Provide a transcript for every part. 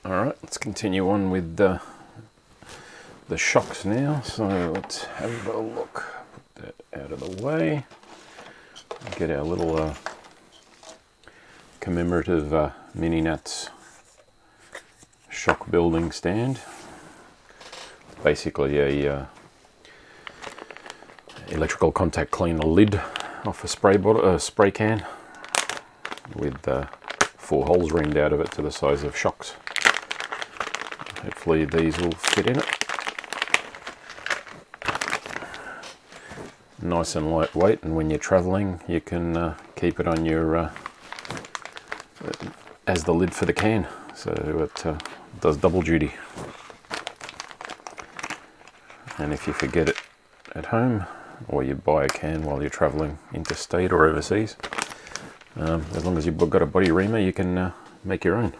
Alright, let's continue on with the shocks now. So let's have a look. Put that out of the way. Get our little commemorative Mini Nuts shock building stand. Basically a electrical contact cleaner lid off a spray can with 4 holes reamed out of it to the size of shocks. Hopefully these will fit in it. Nice and lightweight, and when you're traveling you can keep it on your as the lid for the can, so it does double duty. And if you forget it at home, or you buy a can while you're traveling interstate or overseas, as long as you've got a body reamer, you can make your own.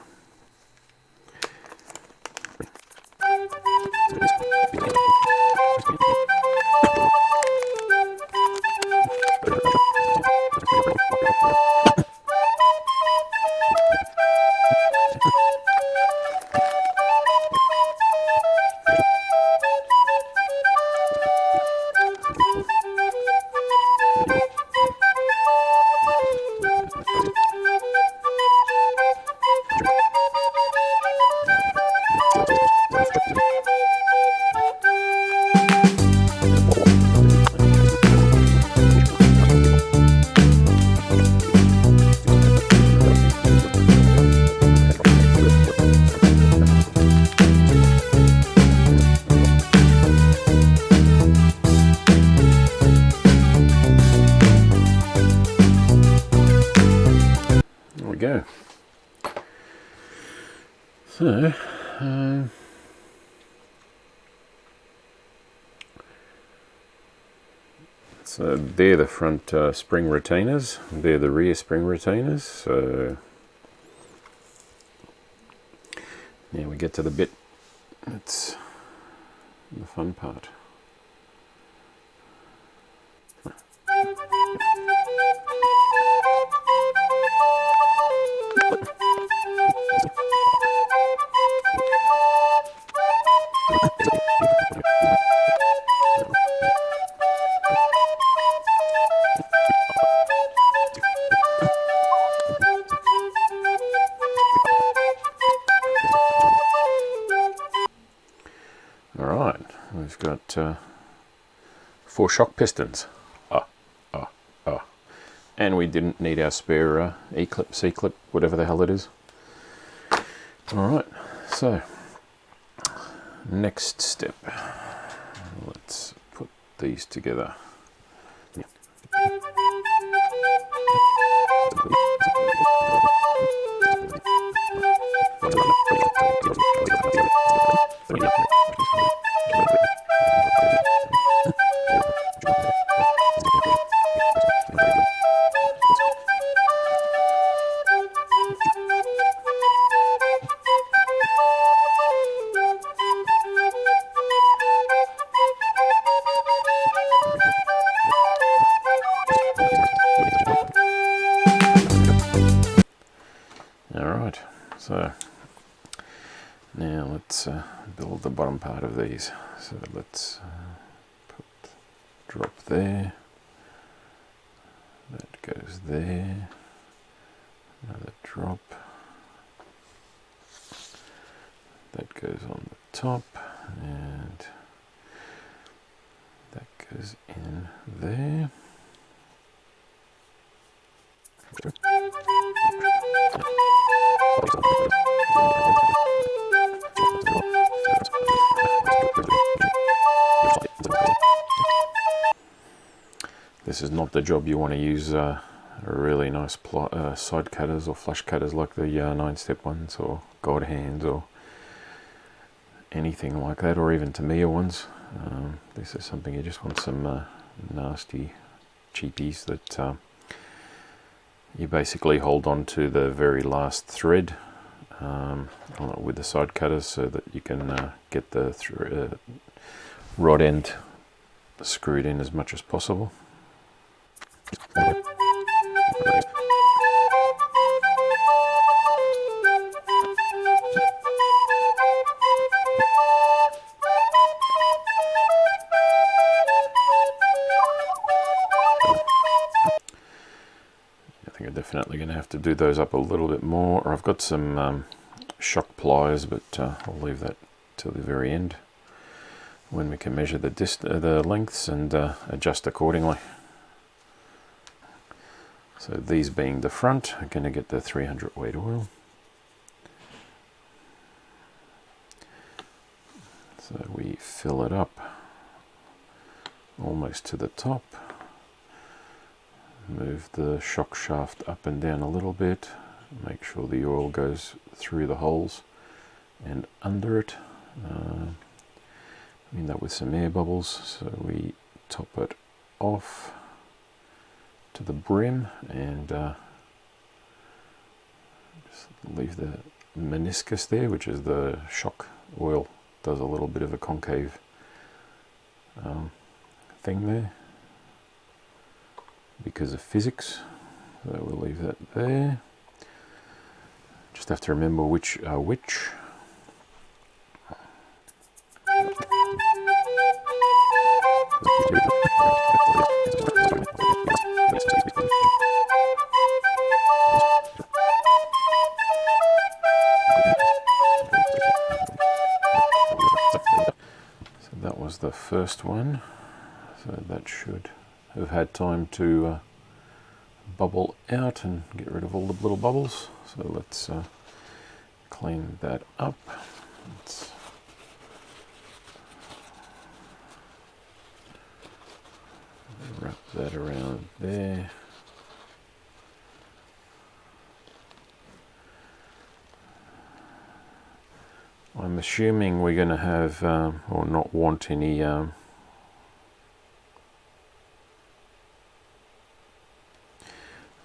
Go. So they're the front spring retainers, they're the rear spring retainers. So now we get to the bit that's the fun part. Alright, we've got 4 shock pistons. And we didn't need our spare E-clip, C-clip, whatever the hell it is. Alright, so next step. Let's put these together. Alright, so now let's build the bottom part of these. So let's drop there, that goes there, another drop, that goes on the top, and that goes in there. This is not the job you want to use really nice side cutters or flush cutters like the 9-step ones or God hands or anything like that, or even Tamiya ones. This is something you just want some nasty cheapies that you basically hold on to the very last thread with the side cutters so that you can get the rod end screwed in as much as possible. definitely going to have to do those up a little bit more. I've got some shock pliers, but I'll leave that till the very end when we can measure the lengths and adjust accordingly. So these being the front, I'm going to get the 300 weight oil. So we fill it up almost to the top. Move the shock shaft up and down a little bit. Make sure the oil goes through the holes and under it. End up with some air bubbles, so we top it off to the brim and just leave the meniscus there, which is the shock oil. Does a little bit of a concave thing there because of physics, so we'll leave that there. Just have to remember which are which. So that was the first one, so that should have had time to bubble out and get rid of all the little bubbles. So let's clean that up. Let's wrap that around there. I'm assuming we're going to have or not want any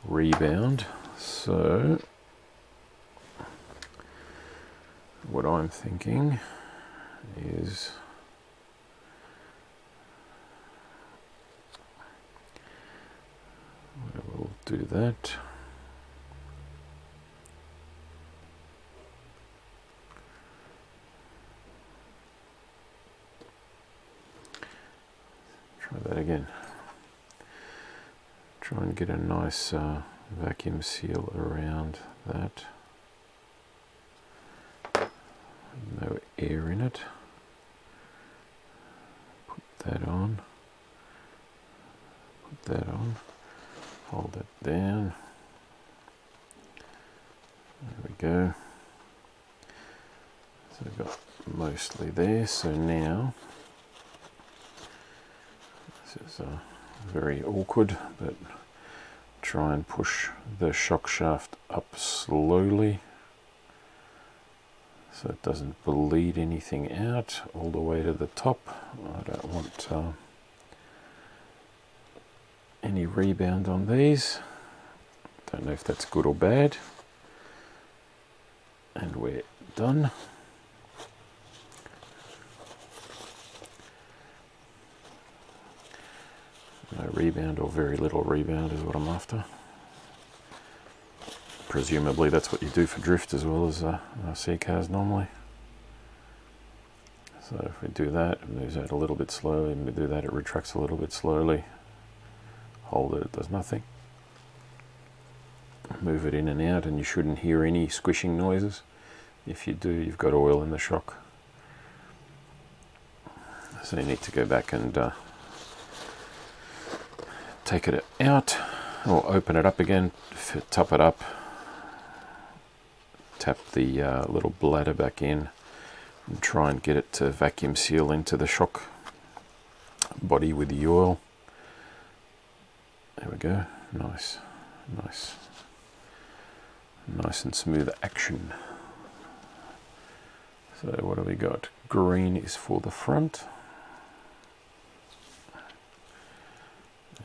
rebound, so what I'm thinking is we'll do that. Try that again. Try and get a nice vacuum seal around that. No air in it. Put that on. Put that on. Hold it down. There we go. So we've got mostly there. So now, this is very awkward, but try and push the shock shaft up slowly so it doesn't bleed anything out all the way to the top. I don't want any rebound on these. Don't know if that's good or bad. And we're done. No rebound or very little rebound is what I'm after. Presumably that's what you do for drift as well as C cars normally. So if we do that, it moves out a little bit slowly, and we do that, it retracts a little bit slowly. Hold it, it does nothing. Move it in and out, and you shouldn't hear any squishing noises. If you do, you've got oil in the shock. So you need to go back and take it out, or open it up again, top it up, tap the little bladder back in, and try and get it to vacuum seal into the shock body with the oil. There we go. Nice, nice, nice and smooth action. So what have we got? Green is for the front.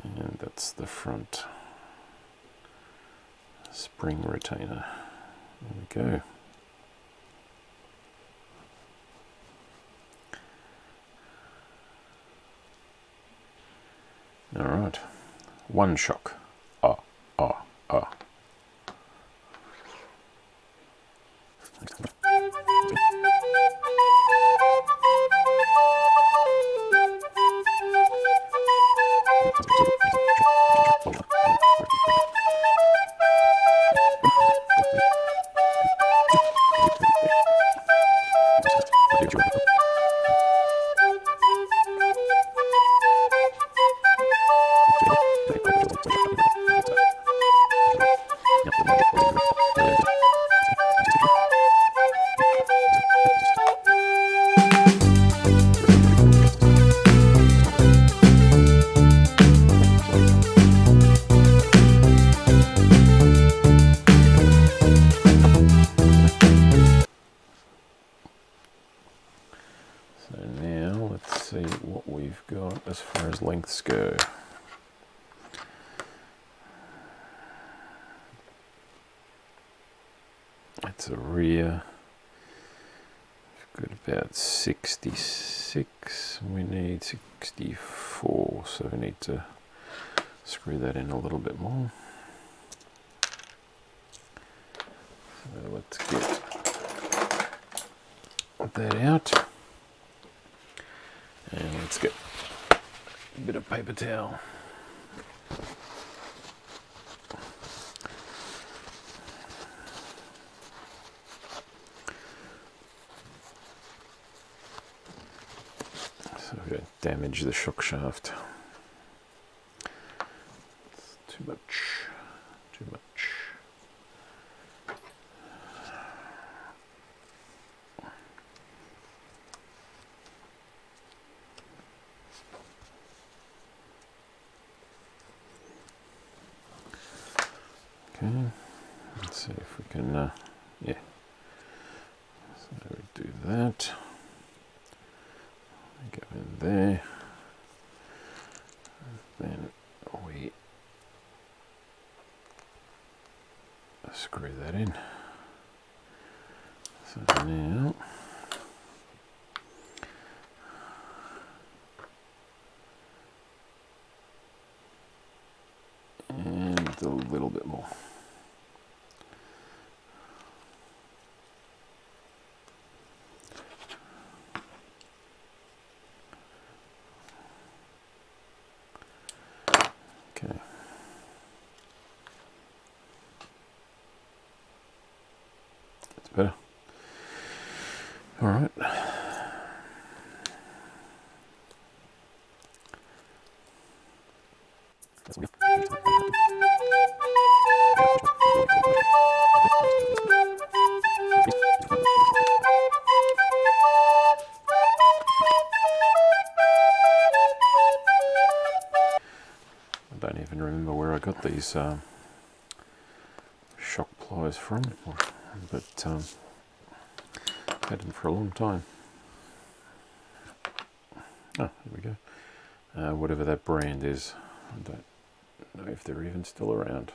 And that's the front spring retainer. There we go. All right, one shock. Ah, ah, ah. we've got as far as lengths go. That's a rear. We've got about 66. We need 64, so we need to screw that in a little bit more. So let's get that out. And let's get a bit of paper towel. So we don't damage the shock shaft. It's too much, too much. Okay, let's see if we can, yeah, so we do that, go in there, and then we screw that in. So now, and a little bit more. Okay. That's better. All right. I don't even remember where I got these shock pliers from, but I've had them for a long time. Oh, here we go. Whatever that brand is, I don't know if they're even still around.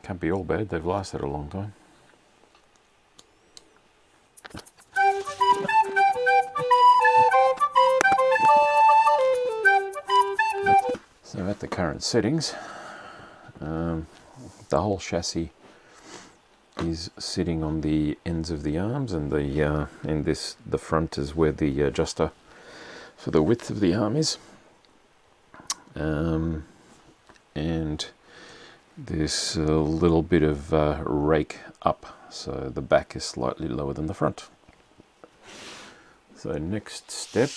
Can't be all bad, they've lasted a long time. So at the current settings, the whole chassis is sitting on the ends of the arms, and the front is where the adjuster for the width of the arm is. And there's a little bit of rake up, so the back is slightly lower than the front. So next step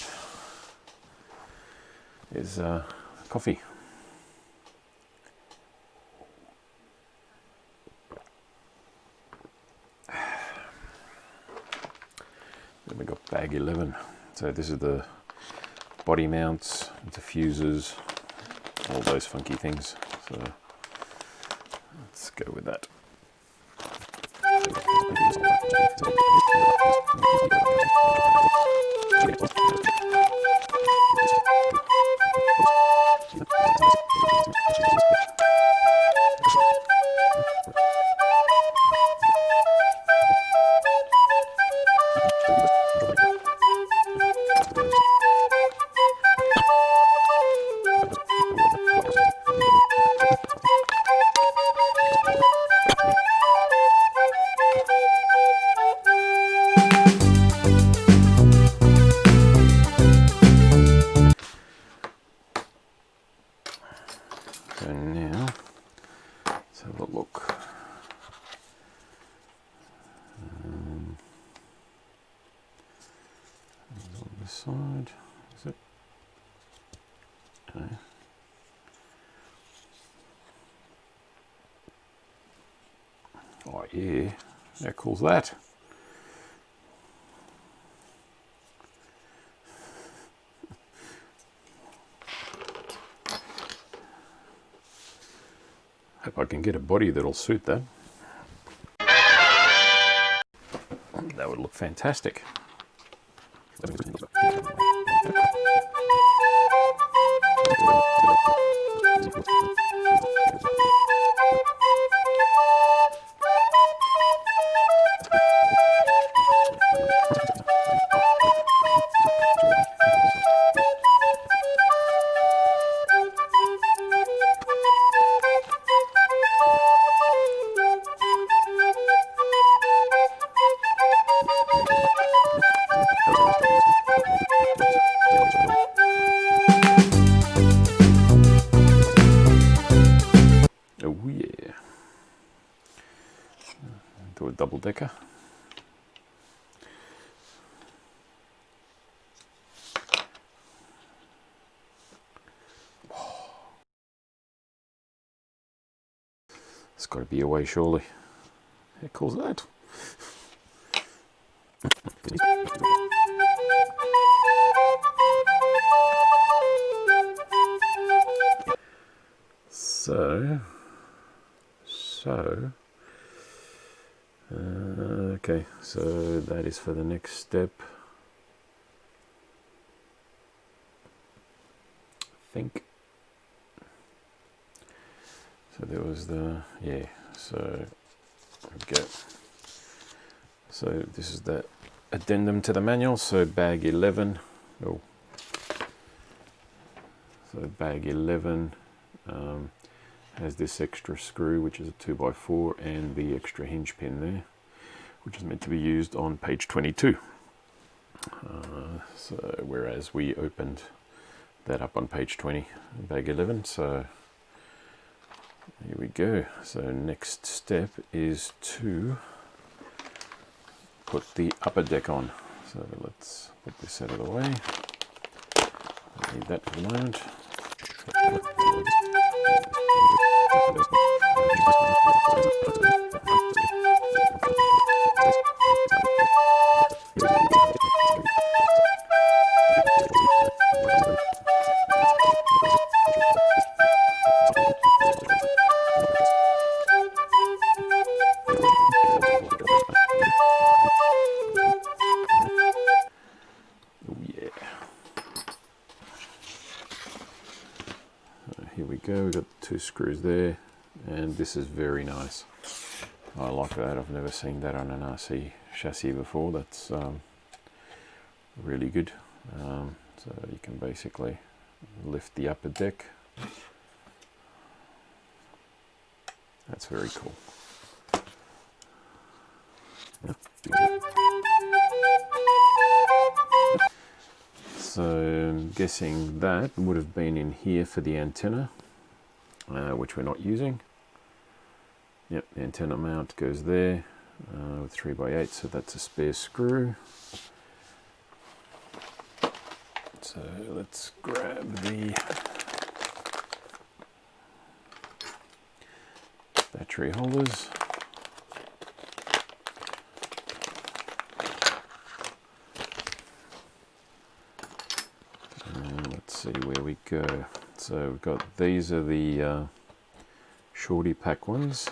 is coffee. Then we got bag 11. So this is the body mounts, diffusers, all those funky things. So let's go with that. So now, let's have a look. On this side, is it? Okay. Oh yeah, how cool's that? Hope I can get a body that'll suit that. That would look fantastic. Oh yeah, do a double decker. It's got to be away surely. How cool's that? Okay, so that is for the next step. I think. So there was the, yeah, so there we go. So this is the addendum to the manual, so bag 11, oh, so bag 11 has this extra screw, which is a 2x4, and the extra hinge pin there, which is meant to be used on page 22. So whereas we opened that up on page 20, bag 11, so here we go. So next step is to put the upper deck on. So let's put this out of the way. I need that for the moment. Here we go, we've got 2 screws there, and this is very nice. I like that. I've never seen that on an RC chassis before. That's really good. So you can basically lift the upper deck. That's very cool. So I'm guessing that would have been in here for the antenna, which we're not using. Yep, the antenna mount goes there with 3x8, so that's a spare screw. So let's grab the battery holders. See where we go. So we've got, these are the shorty pack ones,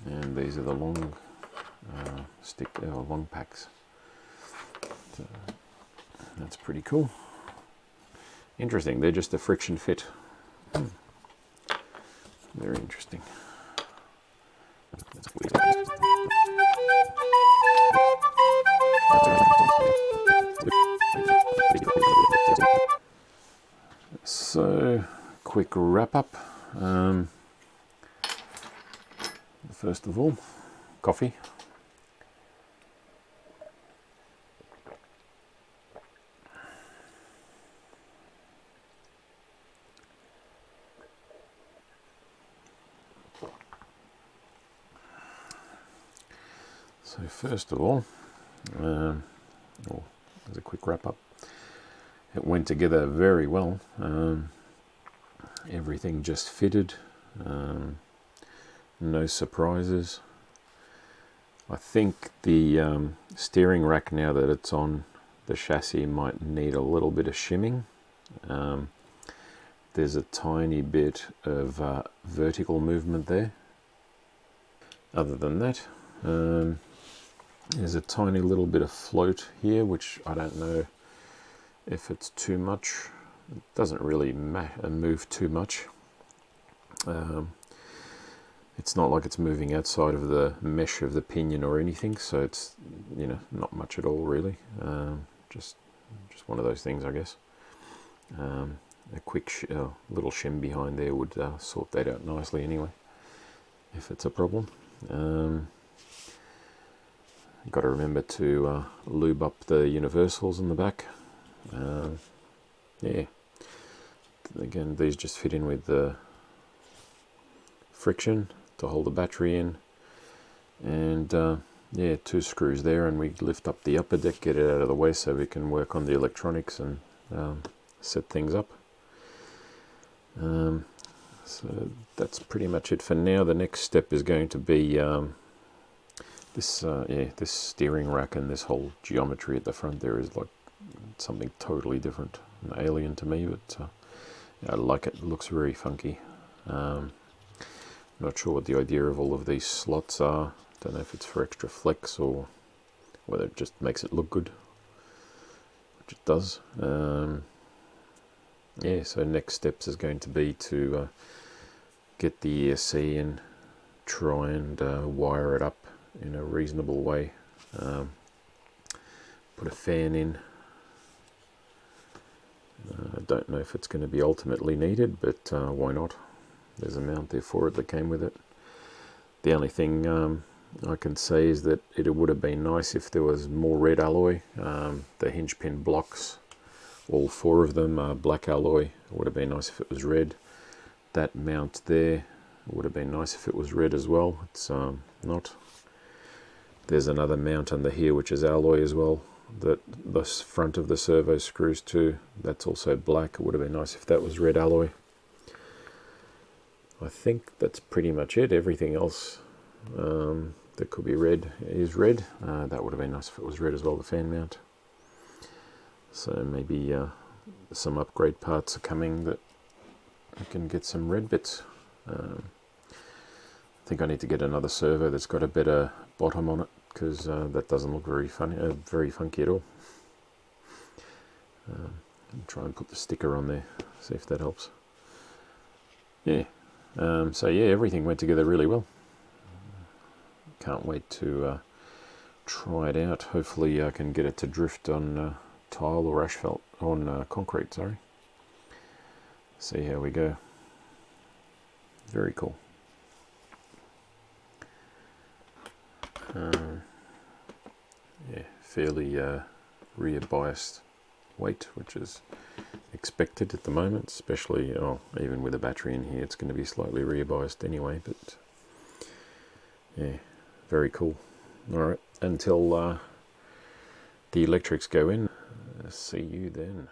and these are the long long packs. So that's pretty cool. Interesting. They're just a friction fit. Very interesting. So, quick wrap up. First of all, coffee. So first of all, as a quick wrap up, it went together very well. Everything just fitted, no surprises. I think the steering rack, now that it's on the chassis, might need a little bit of shimming. There's a tiny bit of vertical movement there. Other than that, There's a tiny little bit of float here, which I don't know if it's too much. It doesn't really move too much. It's not like it's moving outside of the mesh of the pinion or anything, so it's, you know, not much at all really. Just one of those things, I guess. A quick little shim behind there would sort that out nicely anyway, if it's a problem. You've got to remember to lube up the universals in the back. Yeah, again, these just fit in with the friction to hold the battery in, and yeah, 2 screws there, and we lift up the upper deck, get it out of the way so we can work on the electronics and set things up. So that's pretty much it for now. The next step is going to be this steering rack, and this whole geometry at the front there is like something totally different and alien to me, but I like it. It looks very funky. Not sure what the idea of all of these slots are. Don't know if it's for extra flex or whether it just makes it look good, which it does. Yeah, so next steps is going to be to get the ESC and try and wire it up in a reasonable way. Put a fan in. I don't know if it's going to be ultimately needed, but why not? There's a mount there for it that came with it. The only thing I can say is that it would have been nice if there was more red alloy. The hinge pin blocks, all 4 of them are black alloy. It would have been nice if it was red. That mount there would have been nice if it was red as well. It's not. There's another mount under here which is alloy as well, that the front of the servo screws to. That's also black. It would have been nice if that was red alloy. I think that's pretty much it. Everything else that could be red is red. That would have been nice if it was red as well, the fan mount. So maybe some upgrade parts are coming that I can get some red bits. I think I need to get another servo that's got a better bottom on it, because that doesn't look very funky at all. I'll try and put the sticker on there, see if that helps. Yeah. So yeah, everything went together really well. Can't wait to try it out. Hopefully I can get it to drift on tile or asphalt, on concrete, sorry. See how we go. Very cool. Yeah, fairly rear biased weight, which is expected at the moment, especially even with a battery in here, it's going to be slightly rear biased anyway, but yeah, very cool. Alright, until the electrics go in, see you then.